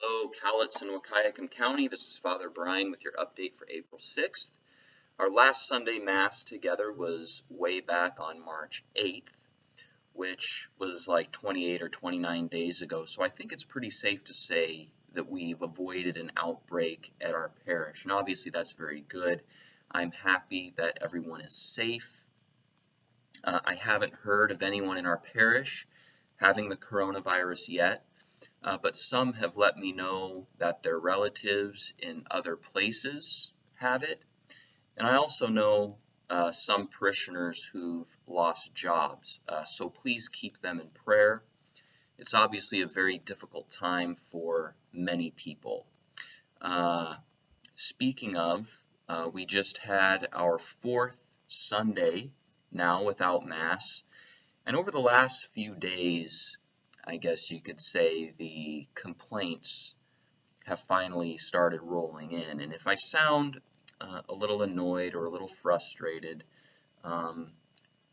Hello, Cowlitz and Wahkiakum County. This is Father Brian with your update for April 6th. Our last Sunday Mass together was way back on March 8th, which was like 28 or 29 days ago. So I think it's pretty safe to say that we've avoided an outbreak at our parish. And obviously that's very good. I'm happy that everyone is safe. I haven't heard of anyone in our parish having the coronavirus yet. But some have let me know that their relatives in other places have it. And I also know some parishioners who've lost jobs. So please keep them in prayer. It's obviously a very difficult time for many people. Speaking of, we just had our fourth Sunday now without Mass. And over the last few days, I guess you could say the complaints have finally started rolling in. And if I sound a little annoyed or a little frustrated, I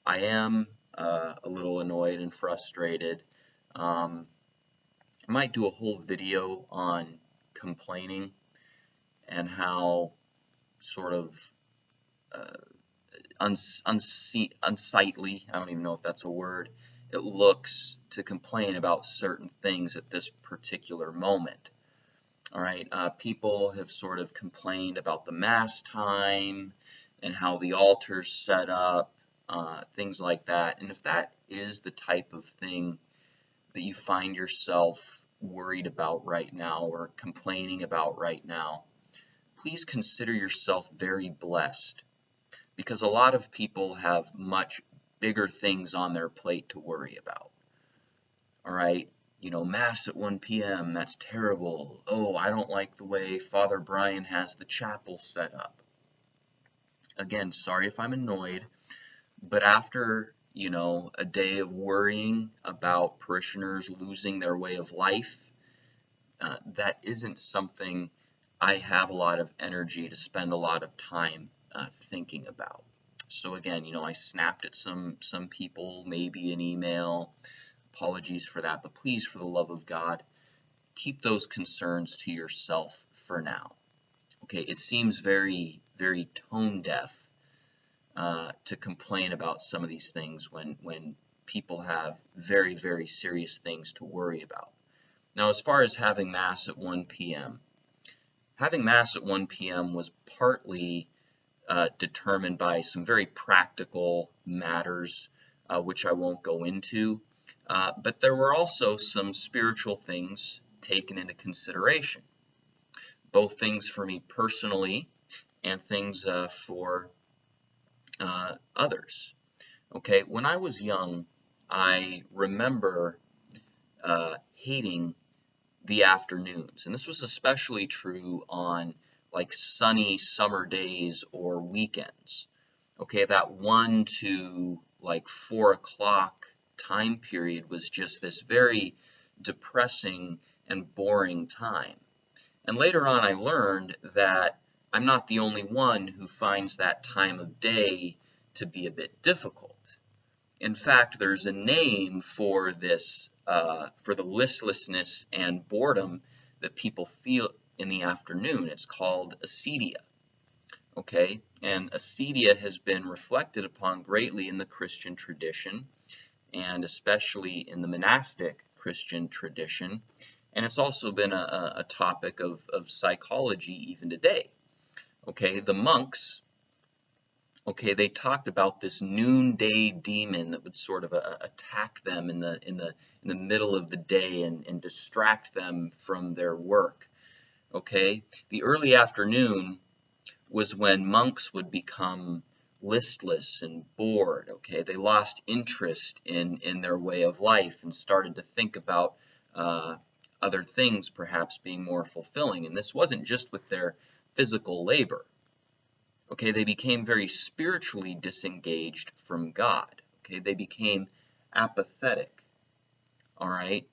am a little annoyed and frustrated. I might do a whole video on complaining and how sort of unsightly, I don't even know if that's a word, it looks to complain about certain things at this particular moment. All right, people have sort of complained about the Mass time and how the altar's set up, things like that. And if that is the type of thing that you find yourself worried about right now or complaining about right now, please consider yourself very blessed, because a lot of people have much bigger things on their plate to worry about. All right, Mass at 1 p.m., that's terrible. Oh, I don't like the way Father Brian has the chapel set up. Again, sorry if I'm annoyed, but after, a day of worrying about parishioners losing their way of life, that isn't something I have a lot of energy to spend a lot of time thinking about. So again, I snapped at some people, maybe an email. Apologies for that, but please, for the love of God, keep those concerns to yourself for now. Okay, it seems very, very tone deaf to complain about some of these things when people have very, very serious things to worry about. Now, as far as having Mass at 1 p.m., having Mass at 1 p.m. was partly determined by some very practical matters, which I won't go into, but there were also some spiritual things taken into consideration, both things for me personally and things for others. Okay, when I was young, I remember hating the afternoons, and this was especially true on like sunny summer days or weekends. Okay, that 1 to like 4 o'clock time period was just this very depressing and boring time. And later on I learned that I'm not the only one who finds that time of day to be a bit difficult. In fact, there's a name for this, for the listlessness and boredom that people feel in the afternoon. It's called acedia. Okay, and acedia has been reflected upon greatly in the Christian tradition, and especially in the monastic Christian tradition. And it's also been a topic of psychology even today. Okay, the monks, okay, they talked about this noonday demon that would sort of attack them in the middle of the day and distract them from their work. Okay, the early afternoon was when monks would become listless and bored. Okay, they lost interest in their way of life and started to think about other things perhaps being more fulfilling. And this wasn't just with their physical labor. Okay, they became very spiritually disengaged from God. Okay, they became apathetic. All right,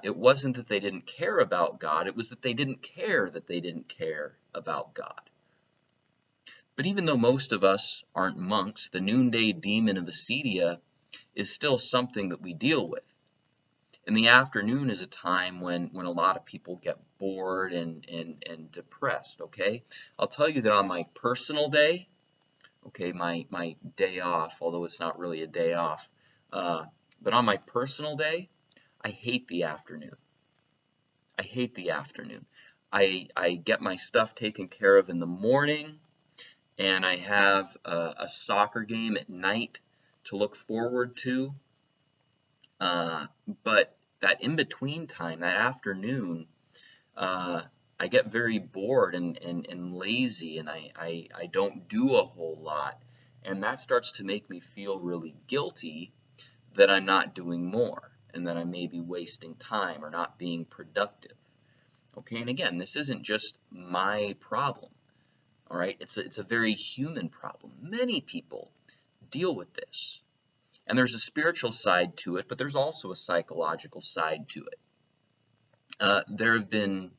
it wasn't that they didn't care about God, it was that they didn't care about God. But even though most of us aren't monks, the noonday demon of acedia is still something that we deal with. And the afternoon is a time when a lot of people get bored and depressed, okay? I'll tell you that on my personal day, okay, my day off, although it's not really a day off, but on my personal day, I hate the afternoon. I hate the afternoon. I get my stuff taken care of in the morning, and I have a soccer game at night to look forward to. But that in-between time, that afternoon, uh, I get very bored and lazy, and I don't do a whole lot. And that starts to make me feel really guilty that I'm not doing more and that I may be wasting time or not being productive. Okay, and again, this isn't just my problem. All right, it's a very human problem. Many people deal with this. And there's a spiritual side to it, but there's also a psychological side to it. There have been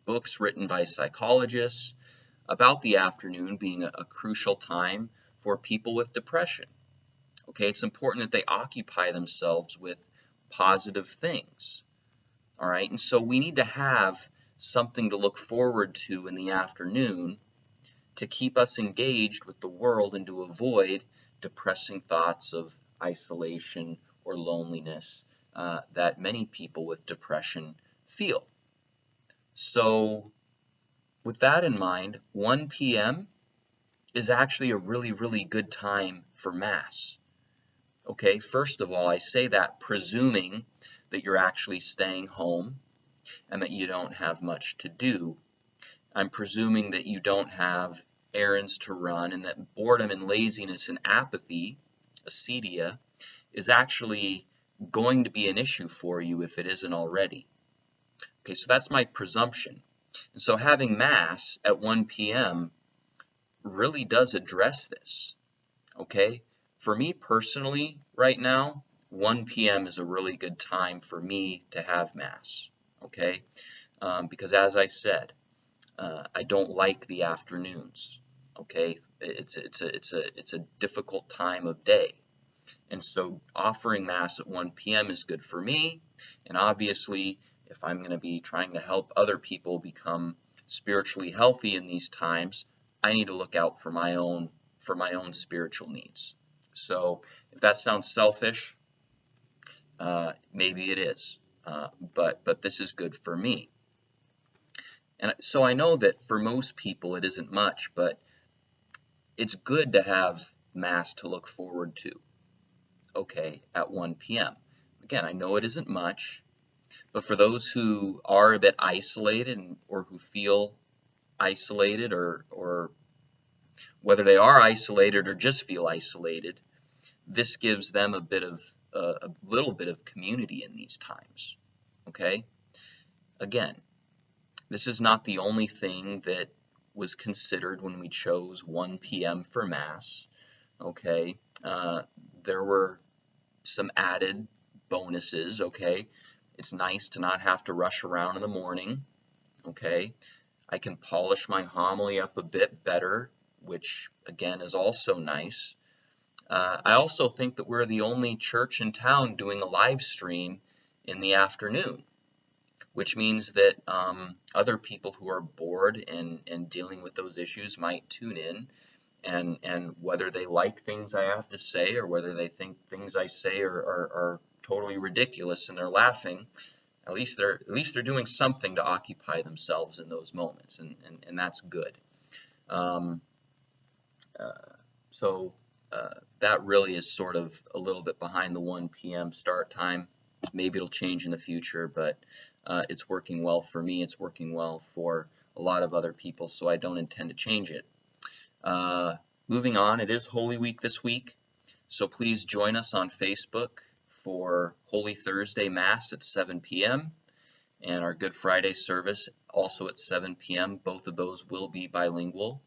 books written by psychologists about the afternoon being a crucial time for people with depression. Okay, it's important that they occupy themselves with positive things. All right, and so we need to have something to look forward to in the afternoon to keep us engaged with the world and to avoid depressing thoughts of isolation or loneliness that many people with depression feel. So with that in mind, 1 p.m. is actually a really, really good time for Mass. Okay, first of all, I say that presuming that you're actually staying home and that you don't have much to do. I'm presuming that you don't have errands to run and that boredom and laziness and apathy, acedia, is actually going to be an issue for you if it isn't already. Okay, so that's my presumption. And so having Mass at 1 p.m. really does address this. Okay, for me personally, right now, 1 p.m. is a really good time for me to have Mass. Okay, because as I said, I don't like the afternoons. Okay, it's a difficult time of day, and so offering Mass at 1 p.m. is good for me. And obviously, if I'm going to be trying to help other people become spiritually healthy in these times, I need to look out for my own spiritual needs. So if that sounds selfish, maybe it is, but this is good for me. And so I know that for most people it isn't much, but it's good to have Mass to look forward to, okay, at 1 p.m. Again, I know it isn't much, but for those who are a bit isolated or who feel isolated or whether they are isolated or just feel isolated, this gives them a little bit of community in these times, okay? Again, this is not the only thing that was considered when we chose 1 p.m. for Mass, okay? There were some added bonuses, okay? It's nice to not have to rush around in the morning, okay? I can polish my homily up a bit better, which again is also nice. I also think that we're the only church in town doing a live stream in the afternoon, which means that other people who are bored and dealing with those issues might tune in, and whether they like things I have to say or whether they think things I say are totally ridiculous and they're laughing, at least they're doing something to occupy themselves in those moments, and that's good. Um, so that really is sort of a little bit behind the 1 p.m. start time. Maybe it'll change in the future, but it's working well for me. It's working well for a lot of other people, so I don't intend to change it. Moving on, it is Holy Week this week, so please join us on Facebook for Holy Thursday Mass at 7 p.m. and our Good Friday service also at 7 p.m. Both of those will be bilingual.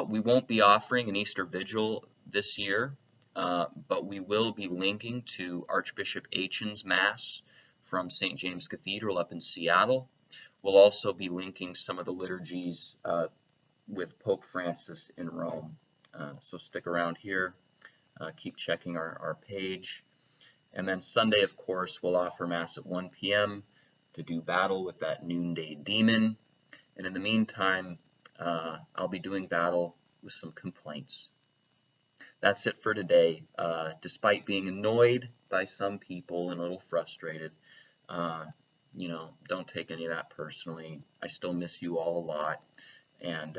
We won't be offering an Easter Vigil this year, but we will be linking to Archbishop Achen's Mass from St. James Cathedral up in Seattle. We'll also be linking some of the liturgies with Pope Francis in Rome. So stick around here, keep checking our page. And then Sunday, of course, we'll offer Mass at 1 p.m. to do battle with that noonday demon. And in the meantime, I'll be doing battle with some complaints. That's it for today. Despite being annoyed by some people and a little frustrated, uh, don't take any of that personally. I still miss you all a lot, and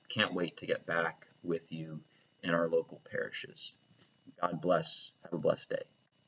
can't wait to get back with you in our local parishes. God bless. Have a blessed day.